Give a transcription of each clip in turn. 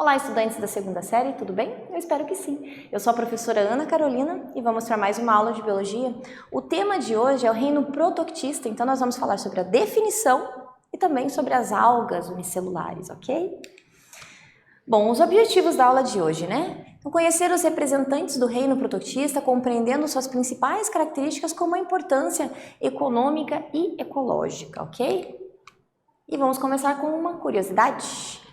Olá, estudantes da segunda série, tudo bem? Eu espero que sim. Eu sou a professora Ana Carolina e vamos para mais uma aula de biologia. O tema de hoje é o reino protoctista, então nós vamos falar sobre a definição e também sobre as algas unicelulares, ok? Bom, os objetivos da aula de hoje, né? Conhecer os representantes do reino protoctista, compreendendo suas principais características como a importância econômica e ecológica, ok? E vamos começar com uma curiosidade.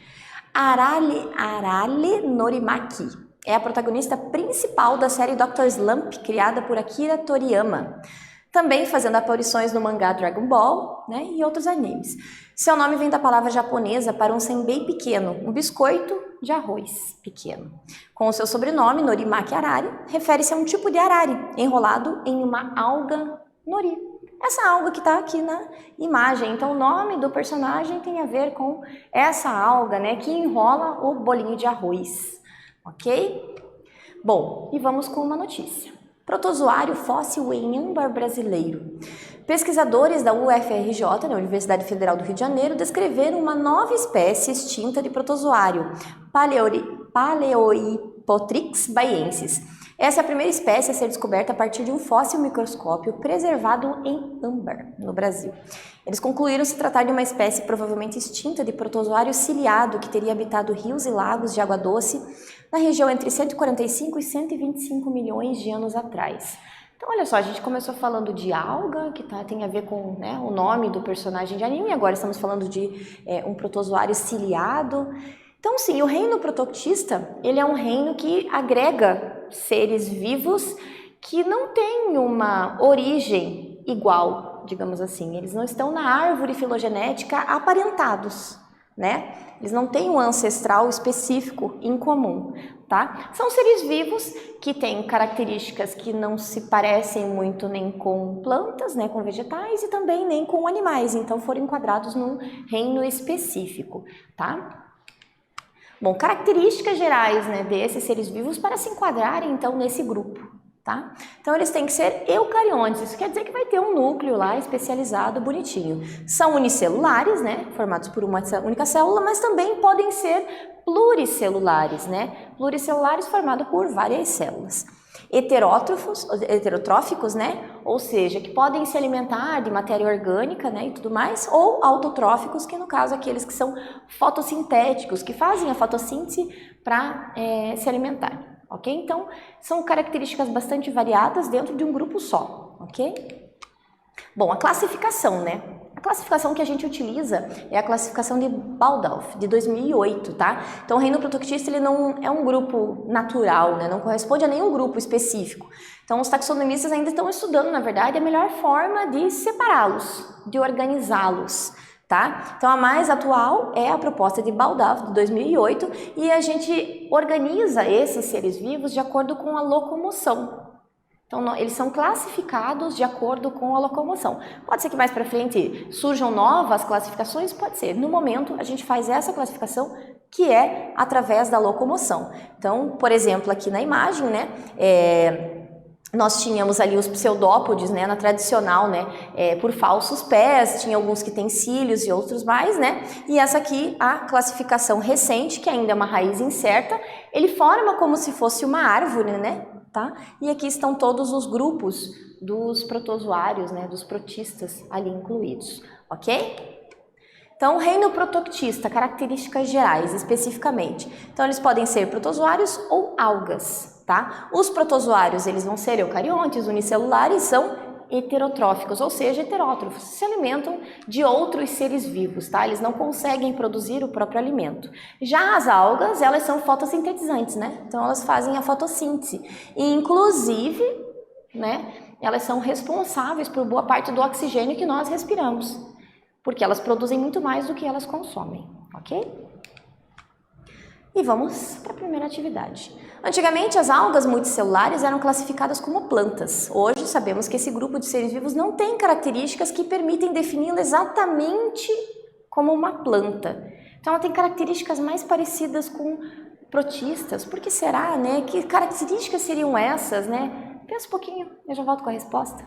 Arale Norimaki é a protagonista principal da série Dr. Slump, criada por Akira Toriyama, também fazendo aparições no mangá Dragon Ball, né, e outros animes. Seu nome vem da palavra japonesa para um senbei pequeno, um biscoito de arroz pequeno. Com o seu sobrenome, Norimaki Arari, refere-se a um tipo de arari, enrolado em uma alga nori. Essa alga que está aqui na imagem. Então, o nome do personagem tem a ver com essa alga, né, que enrola o bolinho de arroz, ok? Bom, e vamos com uma notícia. Protozoário fóssil em âmbar brasileiro. Pesquisadores da UFRJ, na Universidade Federal do Rio de Janeiro, descreveram uma nova espécie extinta de protozoário, Paleohipotrix baiensis. Essa é a primeira espécie a ser descoberta a partir de um fóssil microscópio preservado em âmbar, no Brasil. Eles concluíram se tratar de uma espécie provavelmente extinta de protozoário ciliado que teria habitado rios e lagos de água doce na região entre 145 e 125 milhões de anos atrás. Então, olha só, a gente começou falando de alga, que tem a ver com, né, o nome do personagem de anime, agora estamos falando de um protozoário ciliado. Então, sim, o reino protoctista, ele é um reino que agrega seres vivos que não têm uma origem igual, digamos assim. Eles não estão na árvore filogenética aparentados, né? Eles não têm um ancestral específico em comum, tá? São seres vivos que têm características que não se parecem muito nem com plantas, né, com vegetais e também nem com animais, então foram enquadrados num reino específico, tá? Bom, características gerais, né, desses seres vivos para se enquadrarem, então, nesse grupo, tá? Então, eles têm que ser eucariontes, isso quer dizer que vai ter um núcleo lá especializado, bonitinho. São unicelulares, né, formados por uma única célula, mas também podem ser pluricelulares, né, pluricelulares formados por várias células. Heterotróficos, né, ou seja, que podem se alimentar de matéria orgânica, né, e tudo mais, ou autotróficos, que no caso aqueles que são fotossintéticos, que fazem a fotossíntese para se alimentar, ok? Então, são características bastante variadas dentro de um grupo só, ok? Bom, a classificação, né? A classificação que a gente utiliza é a classificação de Baldorf, de 2008, tá? Então, o reino protoctista, ele não é um grupo natural, né? Não corresponde a nenhum grupo específico. Então, os taxonomistas ainda estão estudando, na verdade, a melhor forma de separá-los, de organizá-los, tá? Então, a mais atual é a proposta de Baldorf, de 2008, e a gente organiza esses seres vivos de acordo com a locomoção. Então, eles são classificados de acordo com a locomoção. Pode ser que mais para frente surjam novas classificações? Pode ser. No momento, a gente faz essa classificação que é através da locomoção. Então, por exemplo, aqui na imagem, né, nós tínhamos ali os pseudópodes, né, na tradicional, né, por falsos pés, tinha alguns que têm cílios e outros mais, né, e essa aqui, a classificação recente, que ainda é uma raiz incerta, ele forma como se fosse uma árvore, né, tá? E aqui estão todos os grupos dos protozoários, né, dos protistas ali incluídos, ok? Então, reino protoctista, características gerais, especificamente. Então, eles podem ser protozoários ou algas, tá? Os protozoários, eles vão ser eucariontes, unicelulares, são heterotróficos, ou seja, heterótrofos, se alimentam de outros seres vivos, tá? Eles não conseguem produzir o próprio alimento. Já as algas, elas são fotossintetizantes, né? Então, elas fazem a fotossíntese. E, inclusive, né, elas são responsáveis por boa parte do oxigênio que nós respiramos, porque elas produzem muito mais do que elas consomem, ok? E vamos para a primeira atividade. Antigamente, as algas multicelulares eram classificadas como plantas. Hoje, sabemos que esse grupo de seres vivos não tem características que permitem defini-la exatamente como uma planta. Então, ela tem características mais parecidas com protistas. Por que será, né? Que características seriam essas, né? Pensa um pouquinho, eu já volto com a resposta.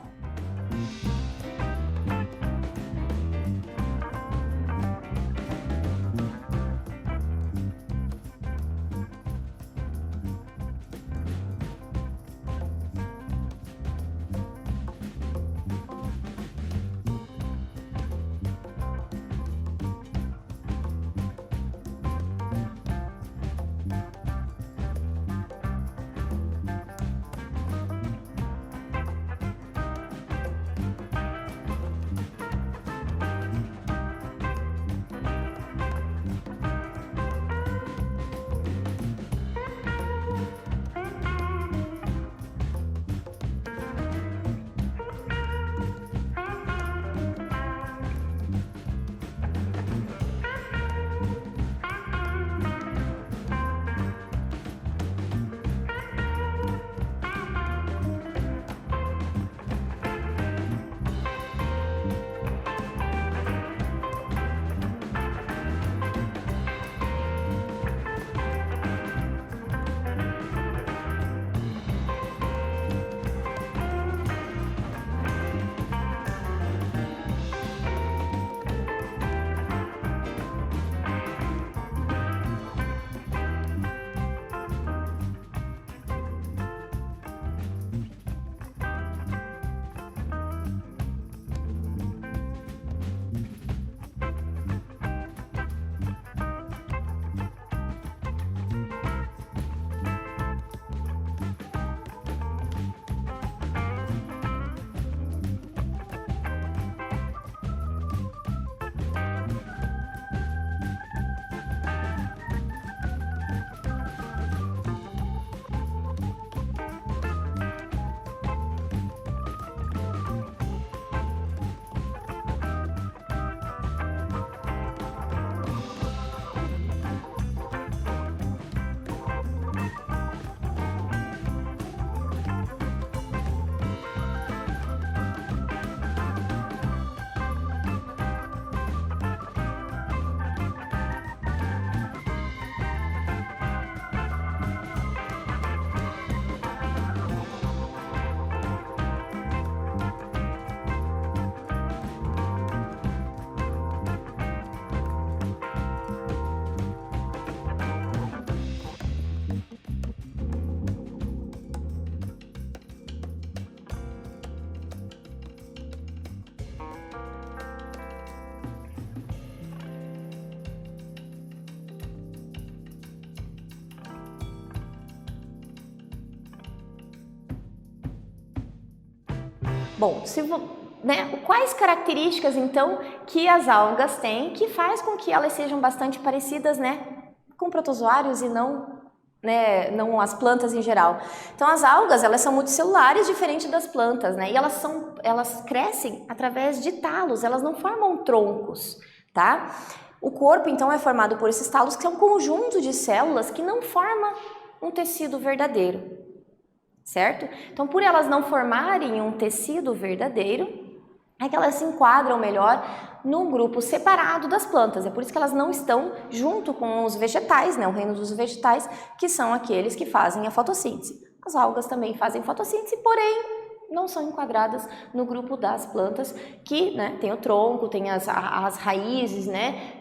Bom, quais características, então, que as algas têm que faz com que elas sejam bastante parecidas, com protozoários e não as plantas em geral? Então, as algas, elas são multicelulares, diferente das plantas, e elas crescem através de talos, elas não formam troncos, tá? O corpo, então, é formado por esses talos, que é um conjunto de células que não forma um tecido verdadeiro, certo? Então, por elas não formarem um tecido verdadeiro, é que elas se enquadram melhor num grupo separado das plantas. É por isso que elas não estão junto com os vegetais, o reino dos vegetais, que são aqueles que fazem a fotossíntese. As algas também fazem fotossíntese, porém não são enquadradas no grupo das plantas, que tem o tronco, tem as raízes,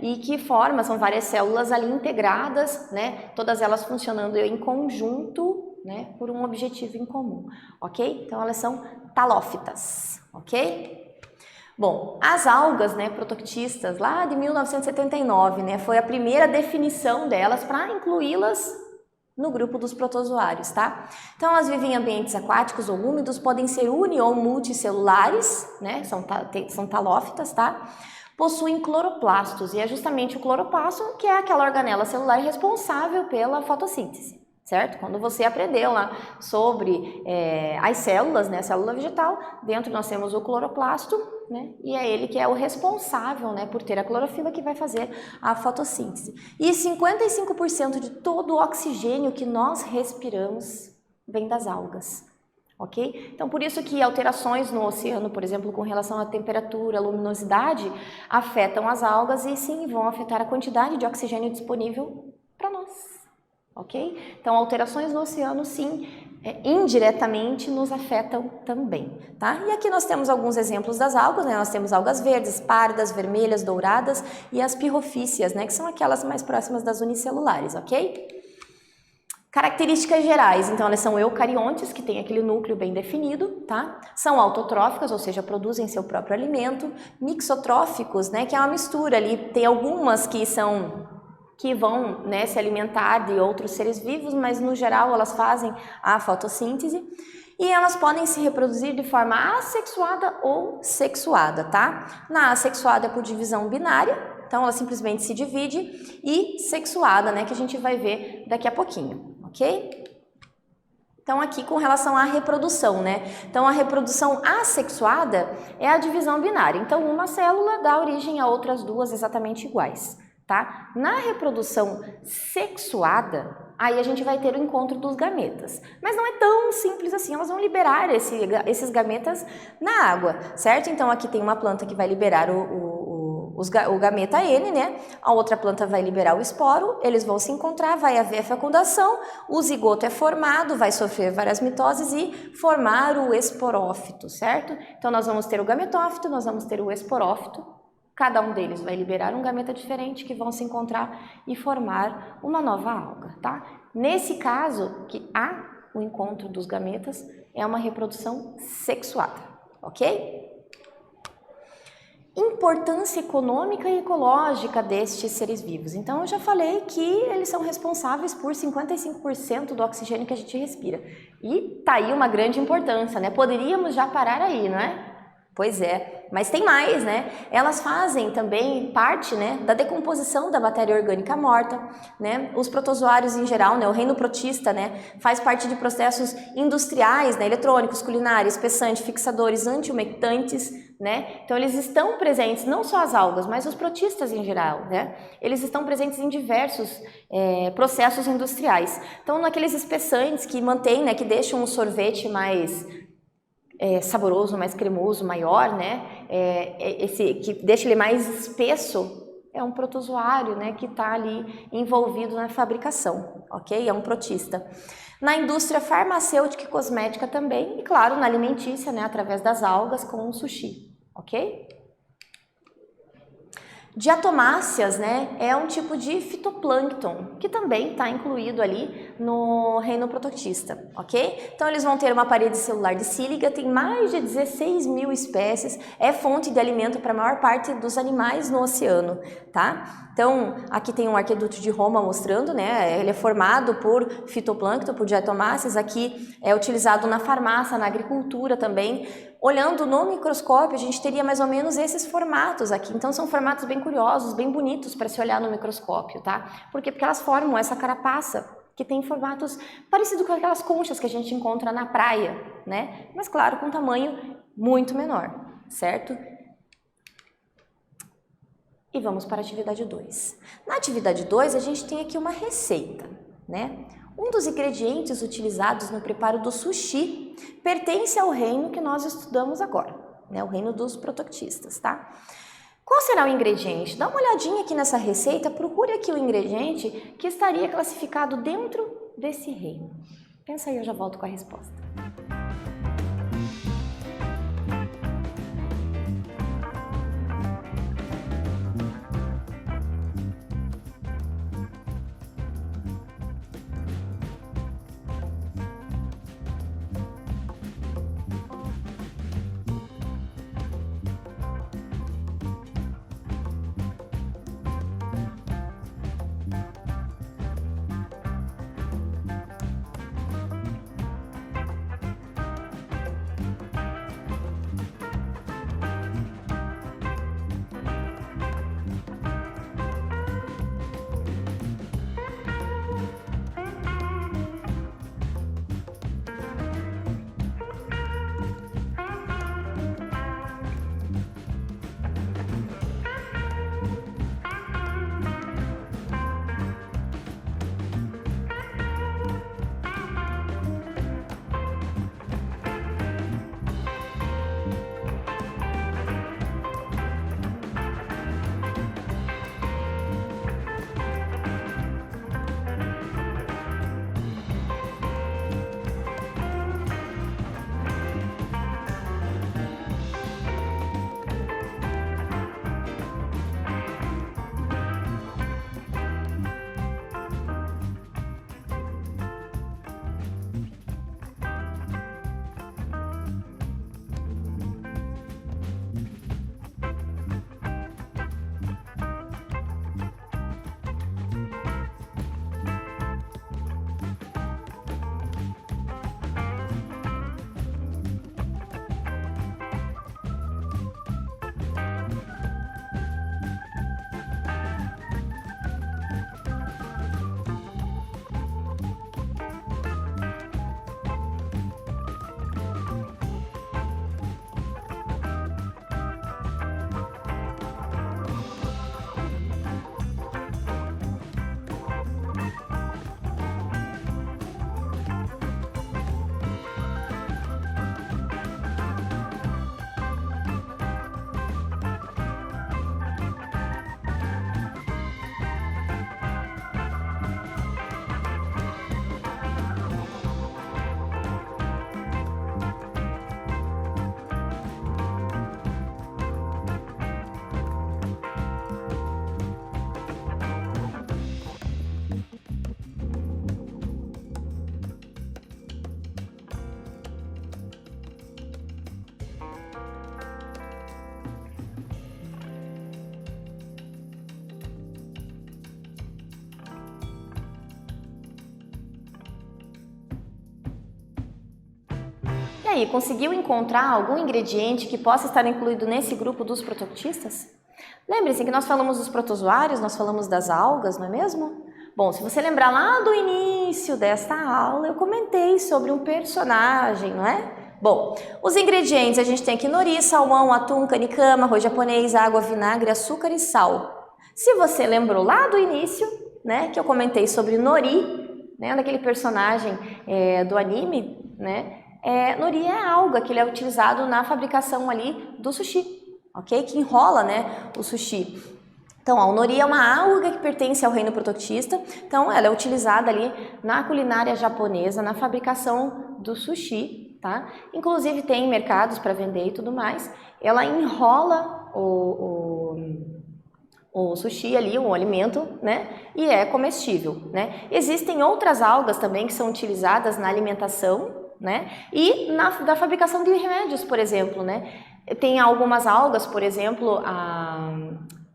e que são várias células ali integradas, todas elas funcionando em conjunto, por um objetivo em comum, ok? Então elas são talófitas, ok? Bom, as algas, protoctistas, lá de 1979, foi a primeira definição delas para incluí-las no grupo dos protozoários, tá? Então, elas vivem em ambientes aquáticos ou úmidos, podem ser uni- ou multicelulares, são talófitas, tá? Possuem cloroplastos, e é justamente o cloroplasto que é aquela organela celular responsável pela fotossíntese, certo? Quando você aprendeu lá sobre as células, a célula vegetal, dentro nós temos o cloroplasto, e é ele que é o responsável, por ter a clorofila que vai fazer a fotossíntese. E 55% de todo o oxigênio que nós respiramos vem das algas, ok? Então, por isso que alterações no oceano, por exemplo, com relação à temperatura, luminosidade, afetam as algas e sim, vão afetar a quantidade de oxigênio disponível para nós, ok? Então, alterações no oceano, sim, indiretamente nos afetam também, tá? E aqui nós temos alguns exemplos das algas, nós temos algas verdes, pardas, vermelhas, douradas e as pirrofíceas, que são aquelas mais próximas das unicelulares, ok? Características gerais, então elas são eucariontes, que têm aquele núcleo bem definido, tá? São autotróficas, ou seja, produzem seu próprio alimento. Mixotróficos, que é uma mistura ali, tem algumas que vão se alimentar de outros seres vivos, mas no geral elas fazem a fotossíntese e elas podem se reproduzir de forma assexuada ou sexuada, tá? Na assexuada é por divisão binária, então ela simplesmente se divide, e sexuada, que a gente vai ver daqui a pouquinho, ok? Então aqui com relação à reprodução, Então a reprodução assexuada é a divisão binária, então uma célula dá origem a outras duas exatamente iguais. Tá? Na reprodução sexuada, aí a gente vai ter o encontro dos gametas. Mas não é tão simples assim, elas vão liberar esses gametas na água, certo? Então aqui tem uma planta que vai liberar o gameta N, A outra planta vai liberar o esporo, eles vão se encontrar, vai haver a fecundação, o zigoto é formado, vai sofrer várias mitoses e formar o esporófito, certo? Então nós vamos ter o gametófito, nós vamos ter o esporófito. Cada um deles vai liberar um gameta diferente que vão se encontrar e formar uma nova alga, tá? Nesse caso, que há o encontro dos gametas, é uma reprodução sexuada, ok? Importância econômica e ecológica destes seres vivos. Então, eu já falei que eles são responsáveis por 55% do oxigênio que a gente respira. E tá aí uma grande importância, Poderíamos já parar aí, não é? Pois é, mas tem mais, Elas fazem também parte, da decomposição da matéria orgânica morta, Os protozoários em geral, o reino protista, faz parte de processos industriais, eletrônicos, culinários, espessantes, fixadores, antiumectantes, Então eles estão presentes, não só as algas, mas os protistas em geral, Eles estão presentes em diversos processos industriais. Então, naqueles espessantes que mantêm, que deixam um sorvete mais saboroso, mais cremoso, maior, esse que deixa ele mais espesso, é um protozoário, que está ali envolvido na fabricação, ok? É um protista. Na indústria farmacêutica e cosmética também, e claro, na alimentícia, através das algas com o sushi, ok? Diatomáceas, é um tipo de fitoplâncton, que também está incluído ali no reino protoctista, ok? Então eles vão ter uma parede celular de sílica, tem mais de 16 mil espécies, é fonte de alimento para a maior parte dos animais no oceano, tá? Então aqui tem um arqueduto de Roma mostrando, né? Ele é formado por fitoplâncton, por diatomáceas, aqui é utilizado na farmácia, na agricultura também. Olhando no microscópio, a gente teria mais ou menos esses formatos aqui. Então, são formatos bem curiosos, bem bonitos para se olhar no microscópio, tá? Por quê? Porque elas formam essa carapaça, que tem formatos parecidos com aquelas conchas que a gente encontra na praia, né? Mas, claro, com um tamanho muito menor, certo? E vamos para a atividade 2. Na atividade 2, a gente tem aqui uma receita, né? Um dos ingredientes utilizados no preparo do sushi pertence ao reino que nós estudamos agora, né? O reino dos protoctistas, tá? Qual será o ingrediente? Dá uma olhadinha aqui nessa receita, procure aqui o ingrediente que estaria classificado dentro desse reino. Pensa aí, eu já volto com a resposta. E aí, conseguiu encontrar algum ingrediente que possa estar incluído nesse grupo dos protoctistas? Lembre-se que nós falamos dos protozoários, nós falamos das algas, não é mesmo? Bom, se você lembrar lá do início desta aula, eu comentei sobre um personagem, não é? Bom, os ingredientes a gente tem aqui nori, salmão, atum, canicama, arroz japonês, água, vinagre, açúcar e sal. Se você lembrou lá do início, né, que eu comentei sobre nori, né, daquele personagem do anime, né? Nori é a alga que ele é utilizado na fabricação ali do sushi, ok? Que enrola, né, o sushi. Então, o nori é uma alga que pertence ao reino protoctista, então ela é utilizada ali na culinária japonesa, na fabricação do sushi, tá? Inclusive tem mercados para vender e tudo mais. Ela enrola o sushi ali, um alimento, né? E é comestível, né? Existem outras algas também que são utilizadas na alimentação, né? E da fabricação de remédios, por exemplo, né? Tem algumas algas, por exemplo,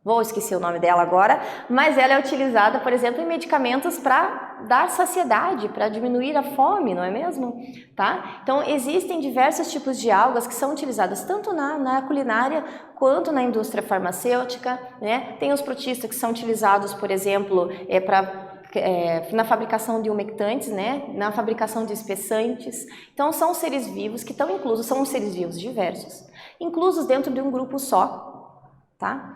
vou esquecer o nome dela agora, mas ela é utilizada, por exemplo, em medicamentos para dar saciedade, para diminuir a fome, não é mesmo? Tá? Então, existem diversos tipos de algas que são utilizadas tanto na culinária quanto na indústria farmacêutica, né? Tem os protistas que são utilizados, por exemplo, na fabricação de umectantes, né? Na fabricação de espessantes. Então, são seres vivos que estão inclusos, são seres vivos diversos, inclusos dentro de um grupo só, tá?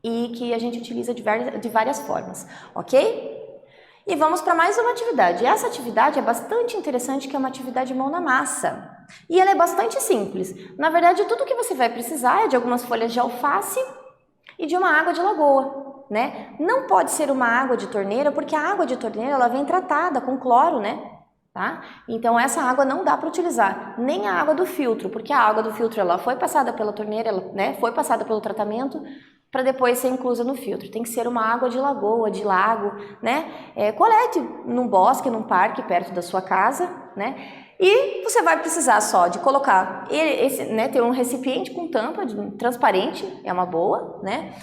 E que a gente utiliza de várias formas, ok? E vamos para mais uma atividade. Essa atividade é bastante interessante, que é uma atividade mão na massa. E ela é bastante simples. Na verdade, tudo que você vai precisar é de algumas folhas de alface e de uma água de lagoa, né? Não pode ser uma água de torneira, porque a água de torneira ela vem tratada com cloro, né? Tá? Então essa água não dá para utilizar, nem a água do filtro, porque a água do filtro ela foi passada pela torneira, né? Foi passada pelo tratamento, para depois ser inclusa no filtro. Tem que ser uma água de lagoa, de lago, né? Colete num bosque, num parque perto da sua casa, né? E você vai precisar só de colocar ter um recipiente com tampa transparente, é uma boa, né?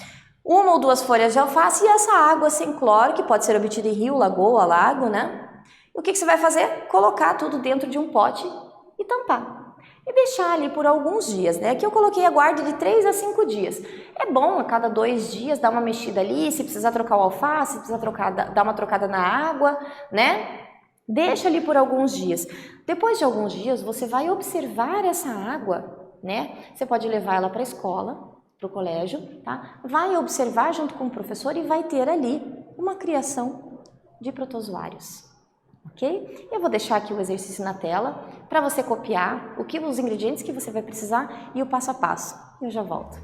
1 ou 2 folhas de alface e essa água sem cloro, que pode ser obtida em rio, lagoa, lago, né? O que você vai fazer? Colocar tudo dentro de um pote e tampar. E deixar ali por alguns dias, né? Aqui eu coloquei aguarde de 3 a 5 dias. É bom a cada 2 dias dar uma mexida ali, se precisar trocar o alface, se precisar dar uma trocada na água, né? Deixa ali por alguns dias. Depois de alguns dias, você vai observar essa água, né? Você pode levar ela para a escola, para o colégio, tá? Vai observar junto com o professor e vai ter ali uma criação de protozoários. Ok? Eu vou deixar aqui o exercício na tela para você copiar os ingredientes que você vai precisar e o passo a passo. Eu já volto.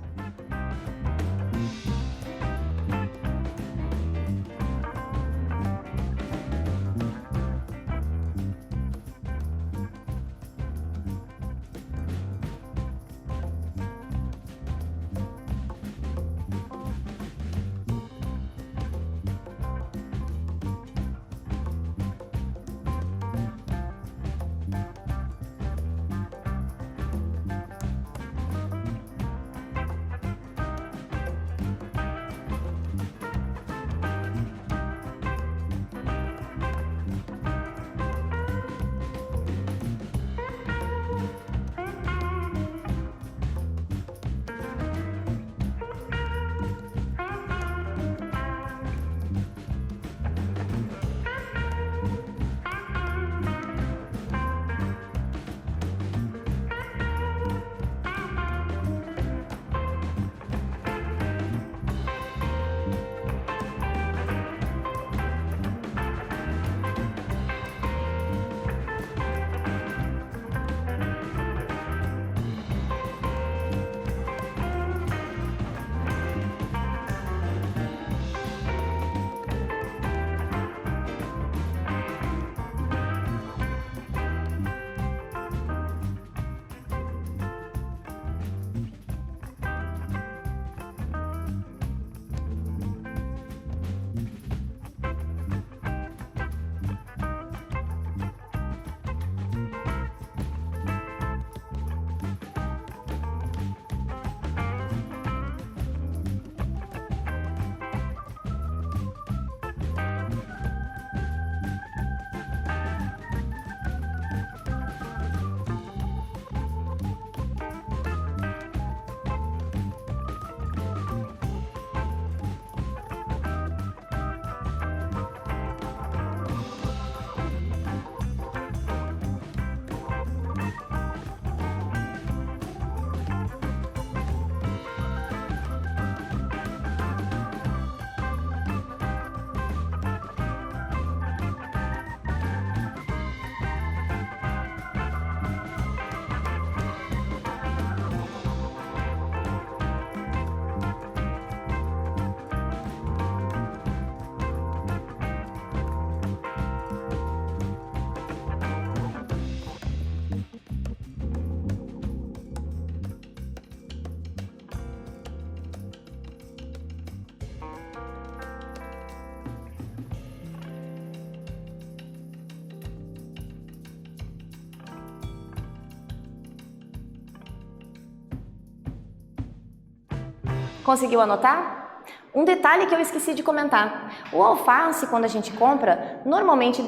Conseguiu anotar? Um detalhe que eu esqueci de comentar. O alface, quando a gente compra, normalmente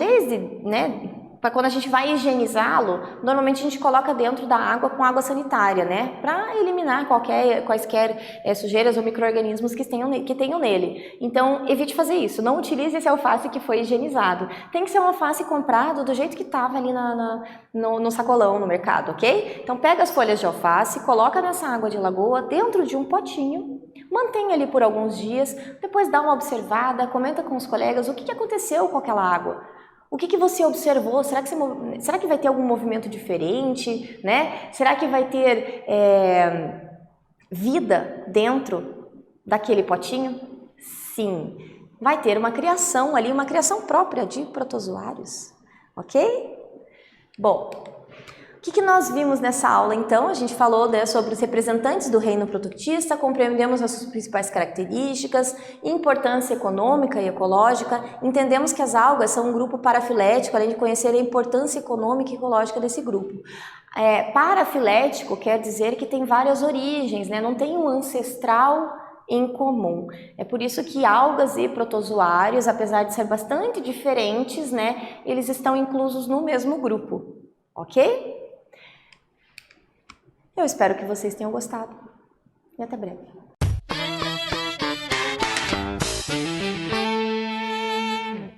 para quando a gente vai higienizá-lo, normalmente a gente coloca dentro da água com água sanitária, né? Para eliminar quaisquer sujeiras ou micro-organismos que tenham nele. Então, evite fazer isso. Não utilize esse alface que foi higienizado. Tem que ser um alface comprado do jeito que estava ali no sacolão, no mercado, ok? Então, pega as folhas de alface, coloca nessa água de lagoa dentro de um potinho, mantém ali por alguns dias, depois dá uma observada, comenta com os colegas o que aconteceu com aquela água. O que você observou? Será que vai ter algum movimento diferente, né? Será que vai ter vida dentro daquele potinho? Sim, vai ter uma criação ali, uma criação própria de protozoários, ok? Bom, o que nós vimos nessa aula, então? A gente falou sobre os representantes do reino produtista, compreendemos as suas principais características, importância econômica e ecológica, entendemos que as algas são um grupo parafilético, além de conhecer a importância econômica e ecológica desse grupo. Parafilético quer dizer que tem várias origens, né? Não tem um ancestral em comum. É por isso que algas e protozoários, apesar de ser bastante diferentes, né, eles estão inclusos no mesmo grupo, ok? Eu espero que vocês tenham gostado e até breve.